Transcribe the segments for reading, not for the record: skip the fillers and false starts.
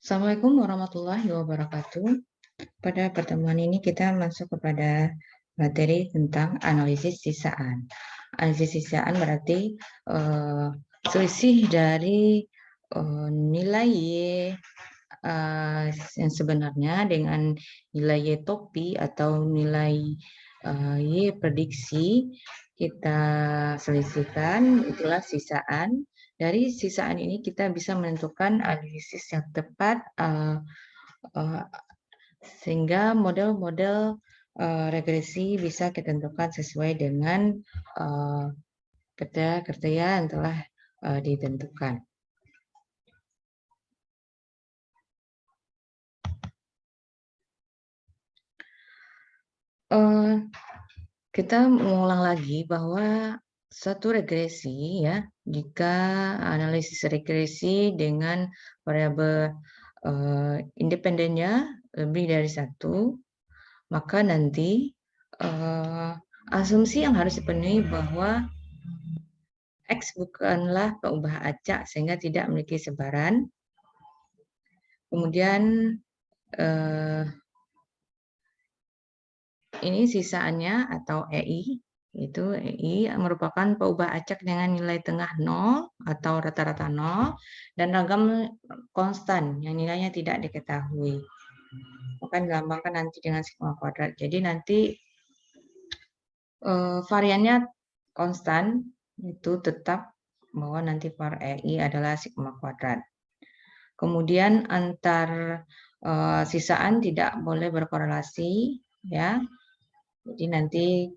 Assalamualaikum warahmatullahi wabarakatuh. Pada pertemuan ini kita masuk kepada materi tentang analisis sisaan. Analisis sisaan berarti selisih dari nilai Y yang sebenarnya dengan nilai Y topi atau nilai Y prediksi kita selisihkan, itulah sisaan. Dari sisaan ini kita bisa menentukan analisis yang tepat sehingga model-model regresi bisa kita tentukan sesuai dengan kriteria yang telah ditentukan. Kita mengulang lagi bahwa satu regresi ya, jika analisis regresi dengan variabel independennya lebih dari satu, maka nanti asumsi yang harus dipenuhi bahwa X bukanlah peubah acak sehingga tidak memiliki sebaran. Kemudian ini sisaannya atau EI, itu EI merupakan peubah acak dengan nilai tengah 0 atau rata-rata 0 dan ragam konstan yang nilainya tidak diketahui. Akan dilambangkan nanti dengan sigma kuadrat. Jadi nanti variannya konstan, itu tetap bahwa nanti var EI adalah sigma kuadrat. Kemudian antar sisaan tidak boleh berkorelasi, ya. Jadi nanti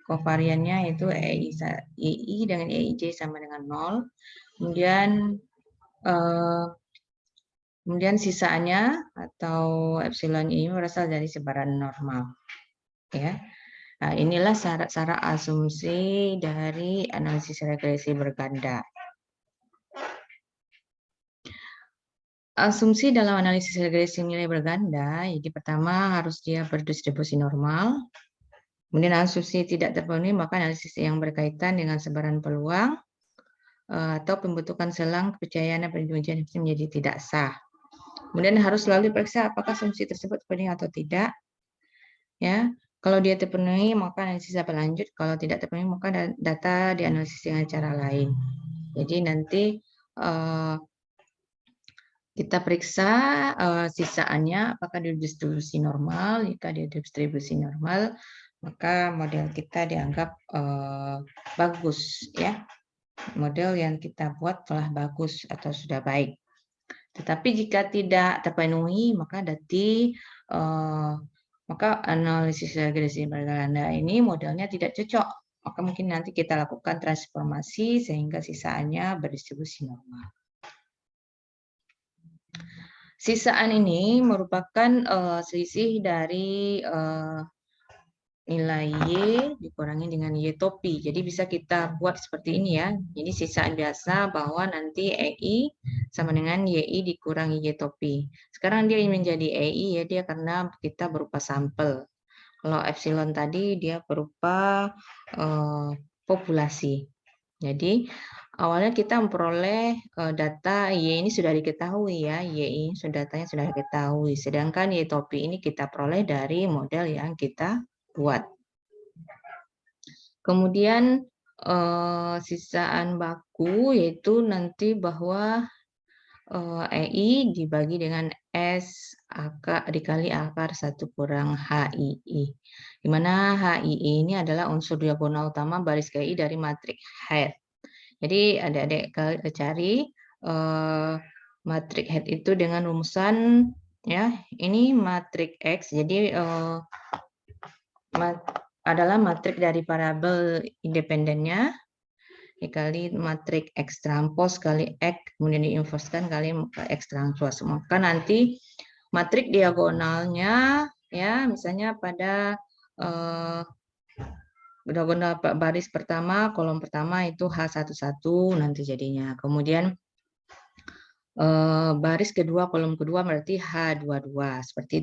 kovariannya itu EI dengan EIJ sama dengan 0. Kemudian sisaannya atau epsilon ini berasal dari sebaran normal. Ya. Nah, inilah syarat-syarat asumsi dari analisis regresi berganda. Asumsi dalam analisis regresi nilai berganda, jadi pertama harus dia berdistribusi normal. Kemudian asumsi tidak terpenuhi, maka analisis yang berkaitan dengan sebaran peluang atau pembentukan selang kepercayaan dan penunjukan menjadi tidak sah. Kemudian harus selalu diperiksa apakah asumsi tersebut terpenuhi atau tidak. Ya, kalau dia terpenuhi, maka analisis dapat lanjut. Kalau tidak terpenuhi, maka data dianalisis dengan cara lain. Jadi nanti kita periksa sisaannya apakah didistribusi normal. Jika didistribusi normal, maka model kita dianggap bagus, ya. Model yang kita buat telah bagus atau sudah baik. Tetapi jika tidak terpenuhi, maka maka analisis regresi berganda ini modelnya tidak cocok. Maka mungkin nanti kita lakukan transformasi sehingga sisaannya berdistribusi normal. Sisaan ini merupakan selisih dari nilai Y dikurangi dengan Y topi. Jadi bisa kita buat seperti ini ya. Jadi sisaan biasa bahwa nanti EI sama dengan YI dikurangi Y topi. Sekarang dia menjadi EI ya, dia karena kita berupa sampel. Kalau epsilon tadi dia berupa populasi. Jadi awalnya kita memperoleh data Y ini sudah diketahui ya, Y ini datanya sudah diketahui. Sedangkan Y topi ini kita peroleh dari model yang kita buat. Kemudian sisaan baku yaitu nanti bahwa EI dibagi dengan S dikali akar 1 kurang HII. Di mana HII ini adalah unsur diagonal utama baris KI dari matriks head. Jadi adik-adik cari matriks head itu dengan rumusan ya, ini matriks X. Jadi adalah matriks dari variabel independennya dikali matriks X transpose kali X, kemudian diinverskan kali X transpose. Maka nanti matriks diagonalnya ya, misalnya pada diagonal baris pertama, kolom pertama itu H11 nanti jadinya. Kemudian baris kedua, kolom kedua berarti H22. Seperti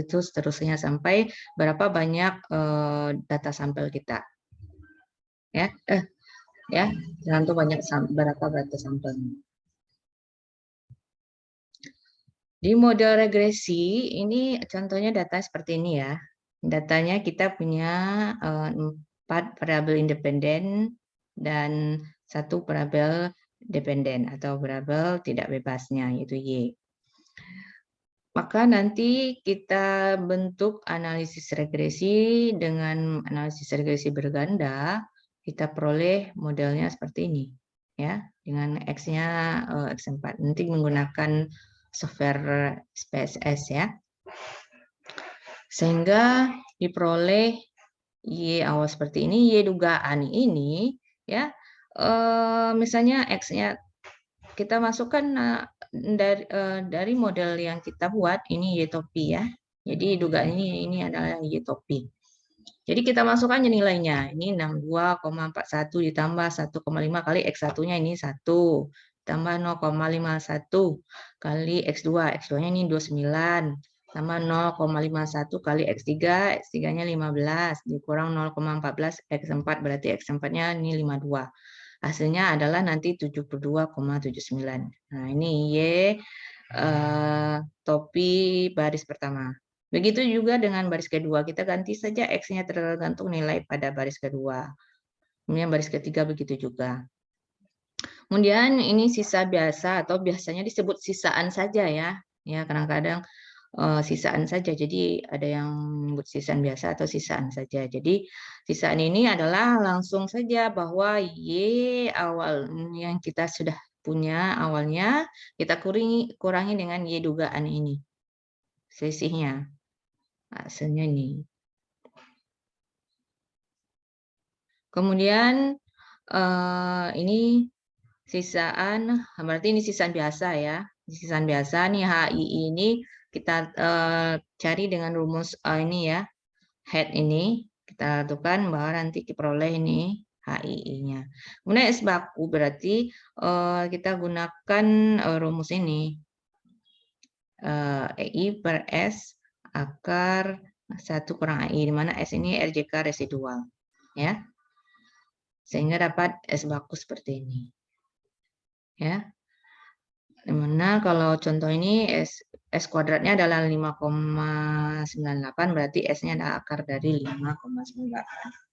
itu seterusnya sampai berapa banyak data sampel kita. Ya, ya, tergantung banyak berapa data sampelnya. Di model regresi ini contohnya data seperti ini ya. Datanya kita punya 4 variabel independen dan 1 variabel dependen atau variabel tidak bebasnya yaitu Y. Maka nanti kita bentuk analisis regresi dengan analisis regresi berganda, kita peroleh modelnya seperti ini ya, dengan X-nya X4. Nanti menggunakan software SPSS ya. Sehingga diperoleh Y awal seperti ini, Y dugaan ini ya. Misalnya X-nya kita masukkan dari model yang kita buat ini Y topi ya. Jadi dugaan ini adalah Y topi. Jadi kita masukkan nilainya. Ini 62,41 ditambah 1,5 kali X1-nya ini 1. Tambah 0,51 kali X2. X2-nya ini 29. Tambah 0,51 kali X3. X3-nya 15. Dikurang 0,14 X4. Berarti X4-nya ini 52. Hasilnya adalah nanti 72,79. Nah, ini Y topi baris pertama. Begitu juga dengan baris kedua, kita ganti saja X-nya tergantung nilai pada baris kedua. Kemudian baris ketiga begitu juga. Kemudian ini sisa biasa atau biasanya disebut sisaan saja ya. Ya, kadang-kadang sisaan saja. Jadi ada yang menyebut sisaan biasa atau sisaan saja. Jadi sisaan ini adalah langsung saja bahwa Y awal yang kita sudah punya awalnya kita kurangi dengan Y dugaan ini. Selisihnya. Hasilnya ini. Kemudian ini sisaan, berarti ini sisaan biasa ya. Sisaan biasa nih HI ini kita cari dengan rumus ini ya, head ini kita tentukan bahwa nanti diperoleh ini HII-nya. Kemudian S baku berarti kita gunakan rumus ini EI per S akar 1 kurang AI, di mana S ini RJK residual ya. Sehingga dapat S baku seperti ini. Ya. Dimana kalau contoh ini S kuadratnya adalah 5,98, berarti S-nya adalah akar dari 5,98.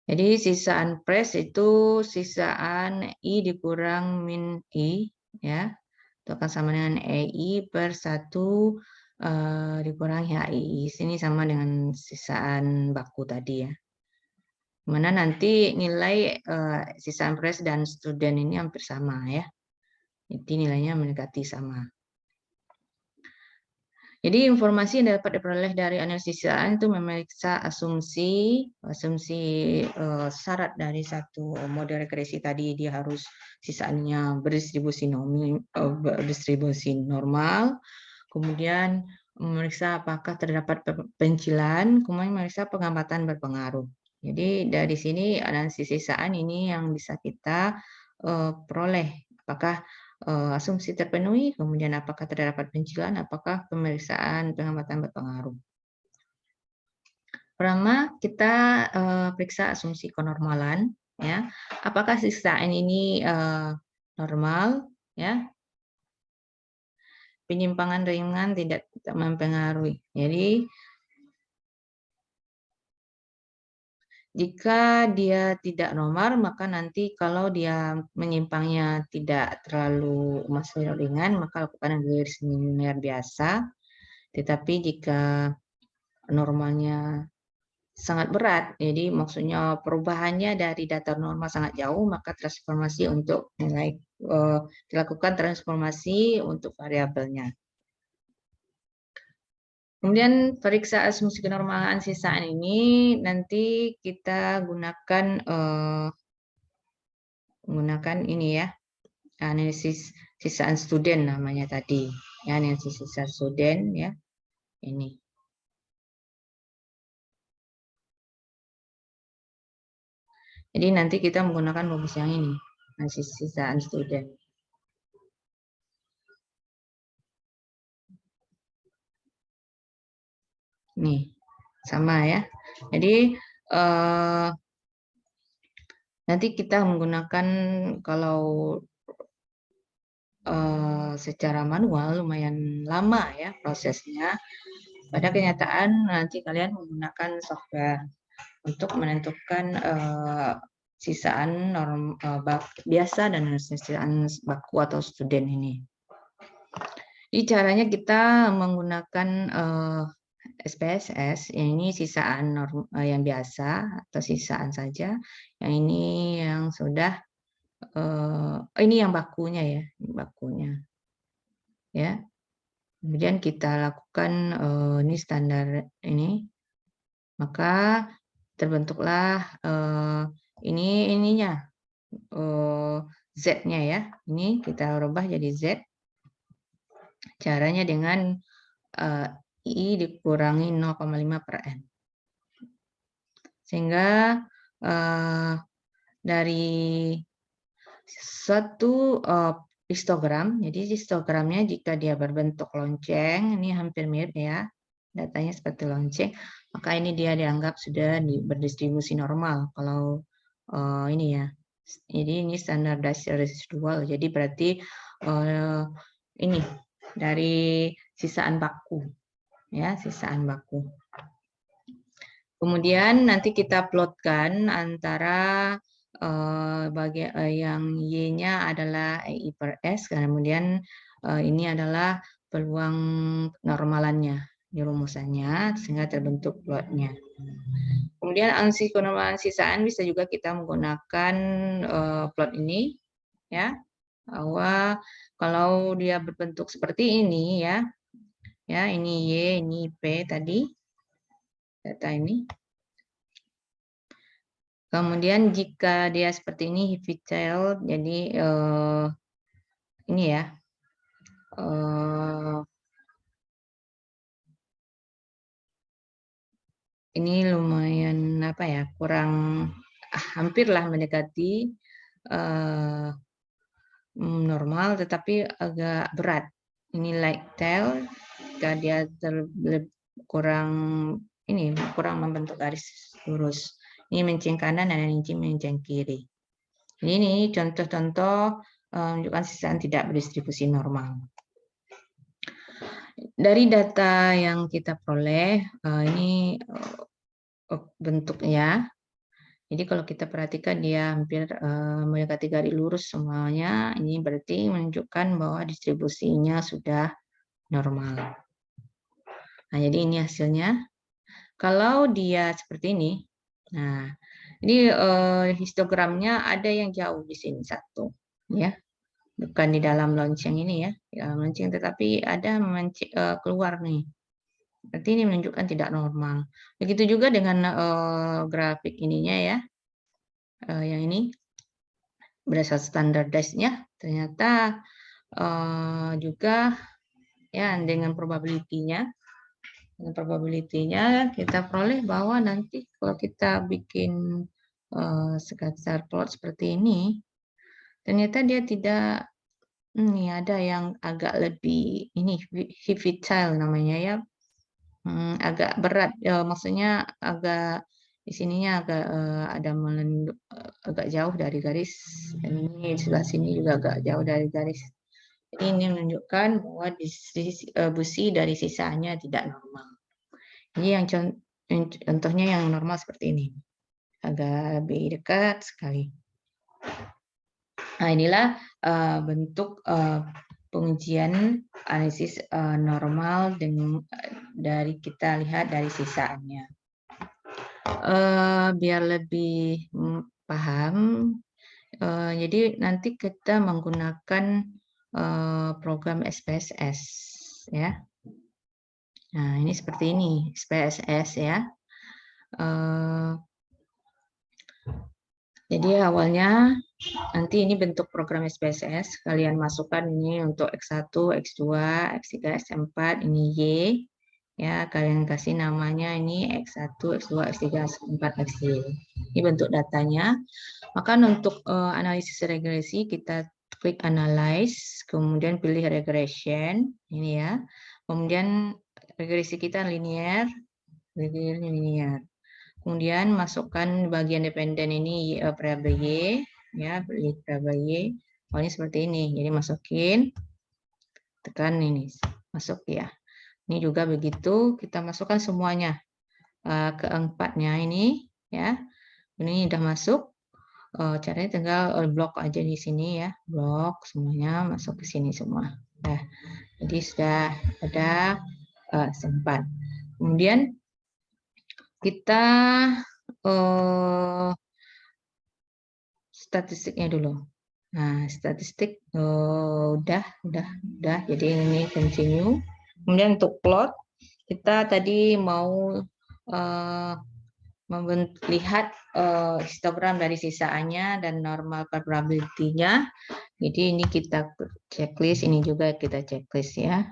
Jadi sisaan pres itu sisaan I dikurang min I, ya. Itu akan sama dengan EI per 1 dikurangi HI. Sini sama dengan sisaan baku tadi ya. Mana nanti nilai sisaan pres dan student ini hampir sama ya. Jadi nilainya mendekati sama. Jadi informasi yang dapat diperoleh dari analisis sisaan itu memeriksa asumsi syarat dari satu model regresi tadi, dia harus sisaannya berdistribusi normal, kemudian memeriksa apakah terdapat pencilan, kemudian memeriksa pengamatan berpengaruh. Jadi dari sini analisis sisaan ini yang bisa kita peroleh, apakah asumsi terpenuhi, kemudian apakah terdapat pencilan, apakah pemeriksaan pengamatan berpengaruh. Pertama kita periksa asumsi kenormalan, ya. Apakah sisaan ini normal, ya? Penyimpangan ringan tidak mempengaruhi. Jadi jika dia tidak normal, maka nanti kalau dia menyimpangnya tidak terlalu masih ringan, maka lakukan garis linear biasa. Tetapi jika normalnya sangat berat, jadi maksudnya perubahannya dari datar normal sangat jauh, maka transformasi untuk nilai dilakukan transformasi untuk variabelnya. Kemudian periksa asumsi kenormalan sisaan ini nanti kita gunakan ini ya, analisis sisaan student namanya tadi, ya, analisis sisaan student ya, ini. Jadi nanti kita menggunakan rumus yang ini, analisis sisaan student. Nih, sama ya. Jadi nanti kita menggunakan kalau secara manual lumayan lama ya prosesnya. Pada kenyataan nanti kalian menggunakan software untuk menentukan sisaan biasa dan sisaan baku atau student ini. Jadi caranya kita menggunakan SPSS, ini sisaan yang biasa atau sisaan saja. Yang ini yang sudah ini yang bakunya ya, bakunya. Ya. Kemudian kita lakukan ini standar ini. Maka terbentuklah ininya Z-nya ya. Ini kita rubah jadi Z. Caranya dengan I dikurangi 0,5/n. Sehingga dari suatu histogram, jadi histogramnya jika dia berbentuk lonceng, ini hampir mirip ya, datanya seperti lonceng, maka ini dia dianggap sudah berdistribusi normal. Kalau ini ya, jadi ini standardized residual, jadi berarti ini dari sisaan baku, ya, sisaan baku. Kemudian nanti kita plotkan antara yang Y-nya adalah EI/S, kemudian ini adalah peluang normalannya di rumusannya, sehingga terbentuk plotnya. Kemudian analisis kenormalan sisaan bisa juga kita menggunakan plot ini, ya, bahwa kalau dia berbentuk seperti ini ya, ini Y, ini P tadi, data ini. Kemudian jika dia seperti ini, heavy child, jadi ini ya, ini lumayan apa ya, kurang hampirlah mendekati normal, tetapi agak berat. Ini light tail, jika dia kurang membentuk garis lurus. Ini menceng kanan dan ini menceng kiri. Jadi ini contoh-contoh menunjukkan sisaan tidak berdistribusi normal. Dari data yang kita peroleh, ini bentuknya. Jadi kalau kita perhatikan dia hampir mendekati garis lurus semuanya, ini berarti menunjukkan bahwa distribusinya sudah normal. Nah, jadi ini hasilnya. Kalau dia seperti ini, nah, ini histogramnya ada yang jauh di sini satu, ya, bukan di dalam lonceng ini ya, di dalam lonceng, tetapi ada keluar nih. Berarti ini menunjukkan tidak normal. Begitu juga dengan grafik ininya ya, yang ini berdasarkan standardized-nya ternyata juga ya dengan probability-nya. Dengan probability-nya kita peroleh bahwa nanti kalau kita bikin scatter plot seperti ini, ternyata dia tidak, ini ada yang agak lebih, ini heavy child namanya ya, agak berat, maksudnya agak di sininya agak ada agak jauh dari garis, dan ini di sebelah sini juga agak jauh dari garis. Jadi ini menunjukkan bahwa distribusi dari sisanya tidak normal. Ini yang contohnya yang normal seperti ini, agak lebih dekat sekali. Nah, inilah bentuk pengujian analisis normal dari kita lihat dari sisaannya. Biar lebih paham, jadi nanti kita menggunakan program SPSS ya. Nah, ini seperti ini, SPSS ya. Jadi awalnya nanti ini bentuk program SPSS, kalian masukkan ini untuk X1, X2, X3, X4, ini Y. Ya, kalian kasih namanya ini X1, X2, X3, X4, XY. Ini bentuk datanya. Maka untuk analisis regresi kita klik analyze, kemudian pilih regression, ini ya. Kemudian regresi kita linear. Kemudian masukkan bagian dependen ini variabel Y, ya, variabel Y. Awalnya seperti ini. Jadi masukin, tekan ini, masuk ya. Ini juga begitu, kita masukkan semuanya keempatnya ini, ya. Ini udah masuk. Caranya tinggal blok aja di sini ya, blok semuanya masuk ke sini semua. Nah, jadi sudah ada sempat. Kemudian kita statistiknya dulu. Nah, statistik udah. Jadi ini continue. Kemudian untuk plot kita tadi mau lihat histogram dari sisaannya dan normal probability-nya. Jadi ini kita checklist, ini juga kita checklist ya.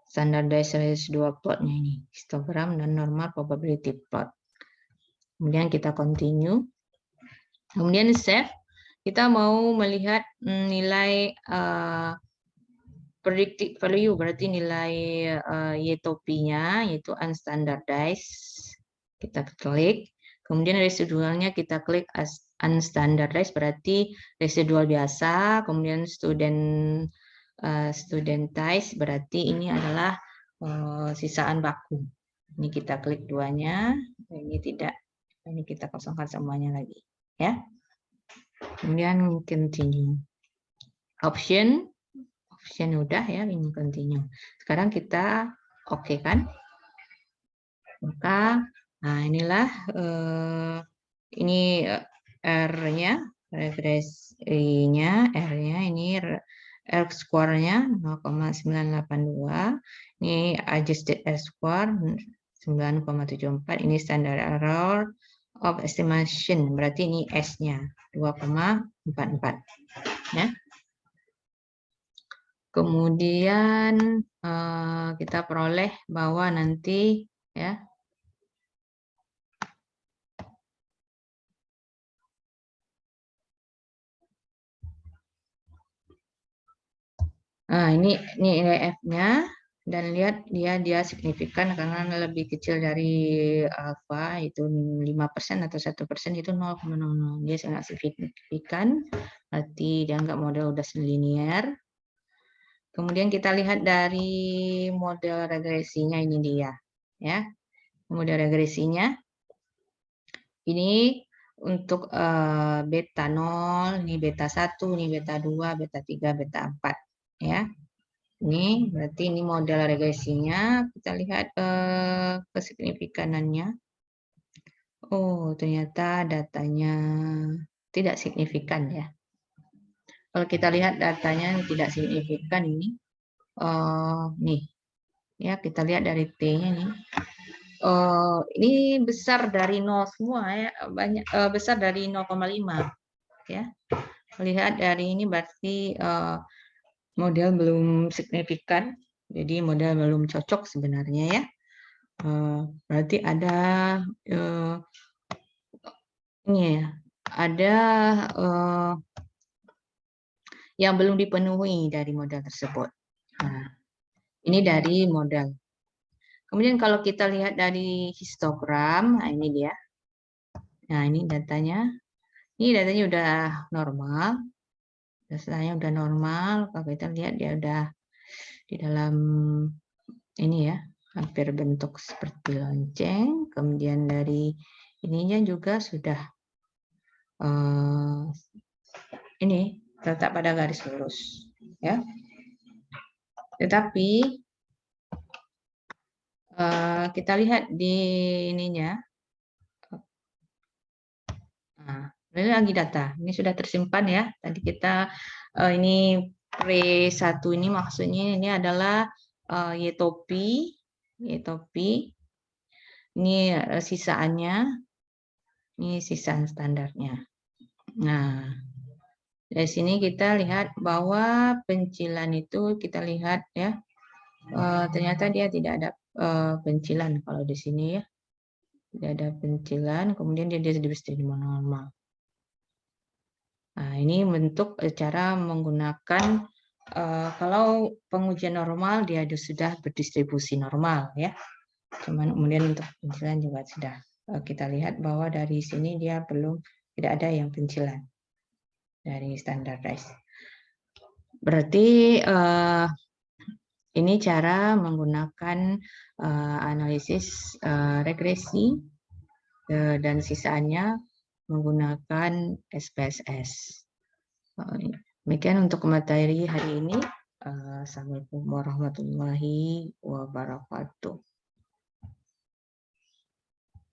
Standardized series 2 plotnya ini, histogram dan normal probability plot. Kemudian kita continue. Kemudian save. Kita mau melihat nilai predicted value, berarti nilai Y-topinya, yaitu unstandardized. Kita klik. Kemudian residualnya kita klik as unstandardized, berarti residual biasa. Kemudian studentized, berarti ini adalah sisaan baku. Ini kita klik duanya, ini tidak. Ini kita kosongkan semuanya lagi, ya. Kemudian continue. Option udah ya, ini continue. Sekarang kita oke kan? Maka nah inilah ini R-nya, regresinya, R-nya ini R square-nya 0,982. Ini adjusted R square 9,74. Ini standard error of estimation, berarti ini S-nya 2,44 ya. Kemudian kita peroleh bahwa nanti ya ini nilai F-nya, dan lihat dia signifikan karena lebih kecil dari alfa, itu 5% atau 1%, itu 0,00. Dia sangat signifikan, berarti dianggap model udah linear. Kemudian kita lihat dari model regresinya, ini dia ya. Model regresinya ini untuk beta 0, ini beta 1, ini beta 2, beta 3, beta 4 ya. Ini berarti ini model regresinya. Kita lihat kesignifikanannya. Oh, ternyata datanya tidak signifikan ya. Kalau kita lihat datanya tidak signifikan ini. Nih. Ya, kita lihat dari T-nya nih. Ini besar dari 0 semua ya, banyak besar dari 0,5 ya. Lihat dari ini berarti model belum signifikan, jadi model belum cocok sebenarnya ya. Berarti ada ini ya, ada yang belum dipenuhi dari model tersebut. Nah, ini dari model. Kemudian kalau kita lihat dari histogram, nah ini dia. Nah, ini datanya. Ini datanya udah normal. Datanya udah normal. Kalau kita lihat dia udah di dalam ini ya, hampir bentuk seperti lonceng. Kemudian dari ininya juga sudah ini terletak pada garis lurus ya. Tetapi kita lihat di ininya. Nah, ini lagi data. Ini sudah tersimpan ya. Tadi kita ini pre-1 ini maksudnya ini adalah Y-topi. Ini sisaannya. Ini sisaan standarnya. Nah, dari sini kita lihat bahwa pencilan itu kita lihat ya. Ternyata dia tidak ada pencilan kalau di sini ya. Tidak ada pencilan, kemudian dia normal. Nah, ini bentuk cara menggunakan kalau pengujian normal dia sudah berdistribusi normal ya. Cuman kemudian untuk pencilan juga sudah kita lihat bahwa dari sini dia tidak ada yang pencilan dari standardized. Berarti ini cara menggunakan analisis regresi dan sisanya menggunakan SPSS. Demikian untuk materi hari ini. Assalamualaikum warahmatullahi wabarakatuh.